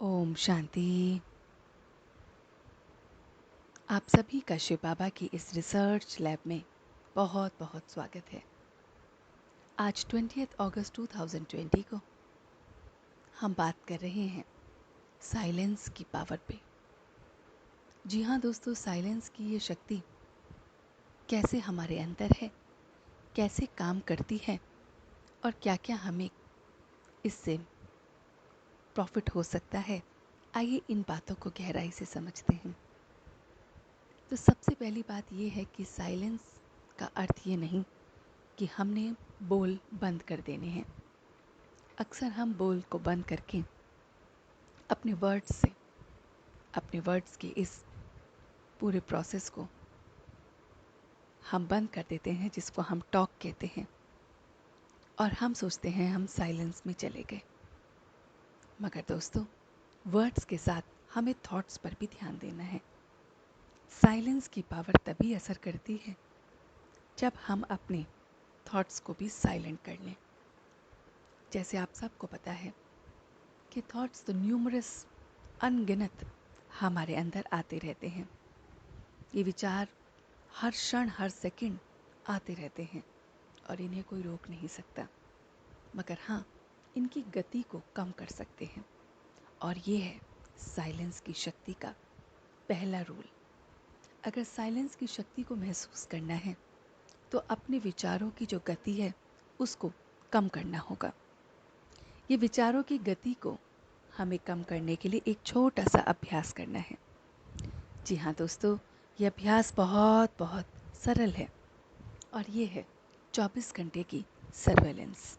ओम शांति। आप सभी का शिव बाबा की इस रिसर्च लैब में बहुत बहुत स्वागत है। आज 20 अगस्त 2020 को हम बात कर रहे हैं साइलेंस की पावर पे। जी हाँ दोस्तों, साइलेंस की ये शक्ति कैसे हमारे अंदर है, कैसे काम करती है और क्या क्या हमें इससे प्रॉफिट हो सकता है, आइए इन बातों को गहराई से समझते हैं। तो सबसे पहली बात ये है कि साइलेंस का अर्थ ये नहीं कि हमने बोल बंद कर देने हैं। अक्सर हम बोल को बंद करके अपने वर्ड्स के इस पूरे प्रोसेस को हम बंद कर देते हैं, जिसको हम टॉक कहते हैं, और हम सोचते हैं हम साइलेंस में चले गए। मगर दोस्तों, वर्ड्स के साथ हमें थॉट्स पर भी ध्यान देना है। साइलेंस की पावर तभी असर करती है जब हम अपने थॉट्स को भी साइलेंट कर लें। जैसे आप सबको पता है कि थॉट्स तो न्यूमरस, अनगिनत हमारे अंदर आते रहते हैं। ये विचार हर क्षण हर सेकंड आते रहते हैं और इन्हें कोई रोक नहीं सकता। मगर हाँ, इनकी गति को कम कर सकते हैं, और ये है साइलेंस की शक्ति का पहला रूल। अगर साइलेंस की शक्ति को महसूस करना है तो अपने विचारों की जो गति है उसको कम करना होगा। ये विचारों की गति को हमें कम करने के लिए एक छोटा सा अभ्यास करना है। जी हाँ दोस्तों, ये अभ्यास बहुत बहुत सरल है और ये है 24 घंटे की सर्वेलेंस।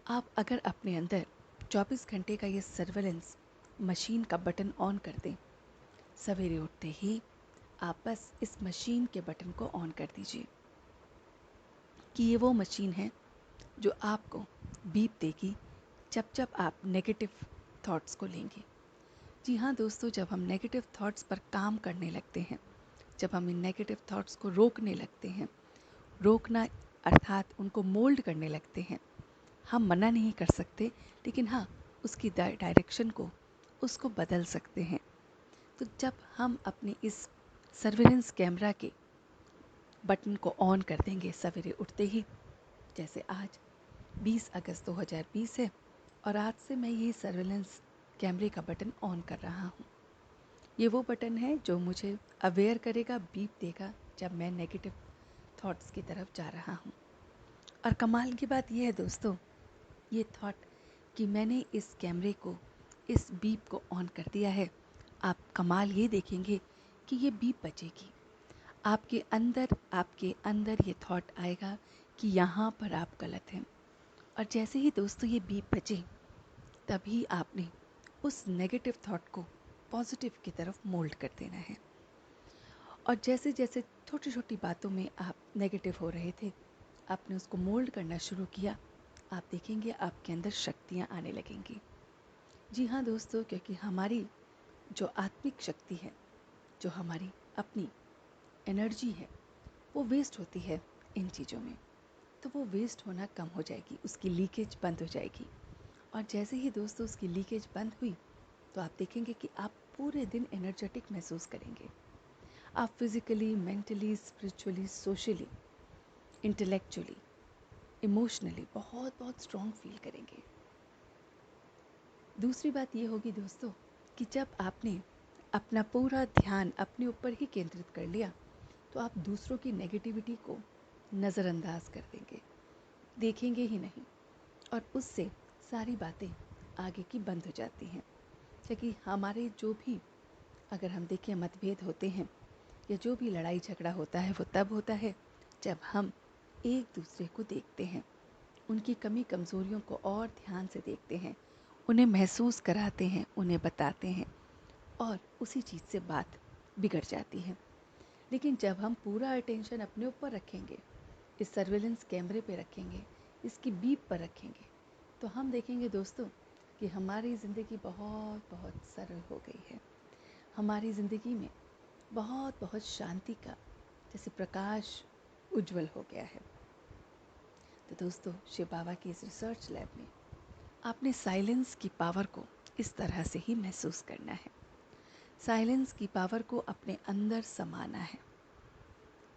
आप अगर अपने अंदर 24 घंटे का ये सर्वेलेंस मशीन का बटन ऑन कर दें, सवेरे उठते ही आप बस इस मशीन के बटन को ऑन कर दीजिए कि ये वो मशीन है जो आपको बीप देगी जब जब आप नेगेटिव थॉट्स को लेंगे। जी हाँ दोस्तों, जब हम नेगेटिव थॉट्स पर काम करने लगते हैं, जब हम इन नेगेटिव थॉट्स को रोकने लगते हैं, रोकना अर्थात उनको मोल्ड करने लगते हैं। हम मना नहीं कर सकते, लेकिन हाँ, उसकी डायरेक्शन को उसको बदल सकते हैं। तो जब हम अपने इस सर्विलेंस कैमरा के बटन को ऑन कर देंगे सवेरे उठते ही, जैसे आज 20 अगस्त 2020 है और आज से मैं ये सर्विलेंस कैमरे का बटन ऑन कर रहा हूँ। ये वो बटन है जो मुझे अवेयर करेगा, बीप देगा जब मैं नेगेटिव थॉट्स की तरफ जा रहा हूँ। और कमाल की बात यह है दोस्तों, ये थॉट कि मैंने इस कैमरे को, इस बीप को ऑन कर दिया है, आप कमाल ये देखेंगे कि ये बीप बजेगी। आपके अंदर ये थॉट आएगा कि यहाँ पर आप गलत हैं। और जैसे ही दोस्तों ये बीप बजे, तभी आपने उस नेगेटिव थॉट को पॉजिटिव की तरफ मोल्ड कर देना है। और जैसे जैसे छोटी छोटी बातों में आप नेगेटिव हो रहे थे, आपने उसको मोल्ड करना शुरू किया, आप देखेंगे आपके अंदर शक्तियाँ आने लगेंगी। जी हाँ दोस्तों, क्योंकि हमारी जो आत्मिक शक्ति है, जो हमारी अपनी एनर्जी है, वो वेस्ट होती है इन चीज़ों में। तो वो वेस्ट होना कम हो जाएगी, उसकी लीकेज बंद हो जाएगी। और जैसे ही दोस्तों उसकी लीकेज बंद हुई, तो आप देखेंगे कि आप पूरे दिन एनर्जेटिक महसूस करेंगे। आप physically, mentally, spiritually, socially, intellectually, emotionally बहुत बहुत स्ट्रॉन्ग फील करेंगे। दूसरी बात ये होगी दोस्तों कि जब आपने अपना पूरा ध्यान अपने ऊपर ही केंद्रित कर लिया, तो आप दूसरों की नेगेटिविटी को नज़रअंदाज कर देंगे, देखेंगे ही नहीं, और उससे सारी बातें आगे की बंद हो जाती हैं। क्योंकि हमारे जो भी, अगर हम देखें, मतभेद होते हैं या जो भी लड़ाई झगड़ा होता है, वो तब होता है जब हम एक दूसरे को देखते हैं, उनकी कमी कमज़ोरियों को और ध्यान से देखते हैं, उन्हें महसूस कराते हैं, उन्हें बताते हैं, और उसी चीज़ से बात बिगड़ जाती है। लेकिन जब हम पूरा अटेंशन अपने ऊपर रखेंगे, इस सर्विलेंस कैमरे पे रखेंगे, इसकी बीप पर रखेंगे, तो हम देखेंगे दोस्तों कि हमारी ज़िंदगी बहुत बहुत सरल हो गई है। हमारी ज़िंदगी में बहुत बहुत शांति का जैसे प्रकाश उज्जवल हो गया है। तो दोस्तों, शिव बाबा की इस रिसर्च लैब में आपने साइलेंस की पावर को इस तरह से ही महसूस करना है। साइलेंस की पावर को अपने अंदर समाना है।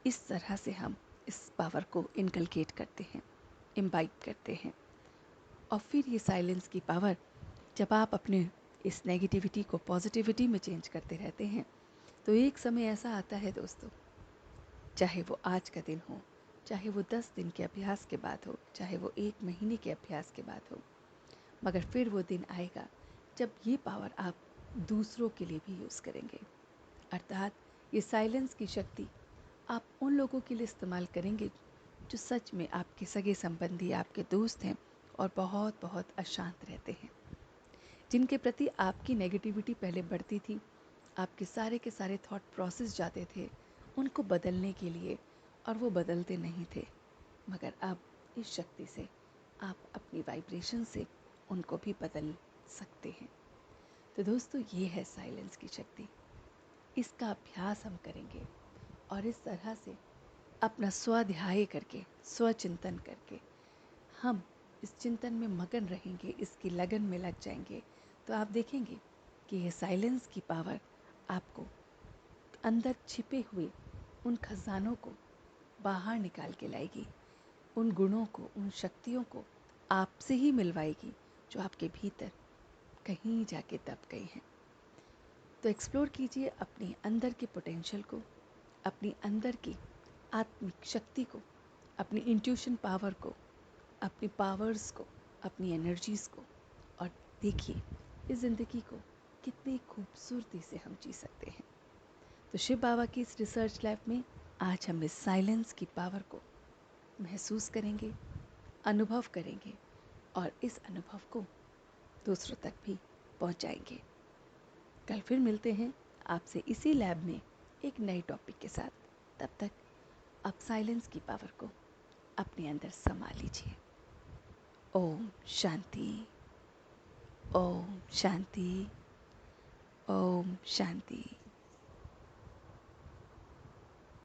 इस तरह से हम इस पावर को इनकलकेट करते हैं, इम्बाइब करते हैं। और फिर ये साइलेंस की पावर, जब आप अपने इस नेगेटिविटी को पॉजिटिविटी में चेंज करते रहते हैं, तो एक समय ऐसा आता है दोस्तों, चाहे वो आज का दिन हो, चाहे वो 10 दिन के अभ्यास के बाद हो, चाहे वो 1 महीने के अभ्यास के बाद हो, मगर फिर वो दिन आएगा जब ये पावर आप दूसरों के लिए भी यूज़ करेंगे। अर्थात ये साइलेंस की शक्ति आप उन लोगों के लिए इस्तेमाल करेंगे जो सच में आपके सगे संबंधी, आपके दोस्त हैं और बहुत बहुत अशांत रहते हैं, जिनके प्रति आपकी नेगेटिविटी पहले बढ़ती थी, आपके सारे के सारे थॉट प्रोसेस जाते थे उनको बदलने के लिए, और वो बदलते नहीं थे। मगर अब इस शक्ति से आप अपनी वाइब्रेशन से उनको भी बदल सकते हैं। तो दोस्तों, ये है साइलेंस की शक्ति। इसका अभ्यास हम करेंगे और इस तरह से अपना स्वाध्याय करके, स्वचिंतन करके हम इस चिंतन में मगन रहेंगे, इसकी लगन में लग जाएंगे, तो आप देखेंगे कि ये साइलेंस की पावर आपको अंदर छिपे हुए उन खजानों को बाहर निकाल के लाएगी, उन गुणों को, उन शक्तियों को आपसे ही मिलवाएगी जो आपके भीतर कहीं जाके दब गई हैं। तो एक्सप्लोर कीजिए अपने अंदर के पोटेंशियल को, अपनी अंदर की आत्मिक शक्ति को, अपनी इंट्यूशन पावर को, अपनी पावर्स को, अपनी एनर्जीज़ को, और देखिए इस ज़िंदगी को कितनी खूबसूरती से हम जी सकते हैं। तो शिव बाबा की इस रिसर्च लैब में आज हम इस साइलेंस की पावर को महसूस करेंगे, अनुभव करेंगे और इस अनुभव को दूसरों तक भी पहुंचाएंगे। कल फिर मिलते हैं आपसे इसी लैब में एक नए टॉपिक के साथ। तब तक आप साइलेंस की पावर को अपने अंदर समा लीजिए। ओम शांति, ओम शांति, ओम शांति।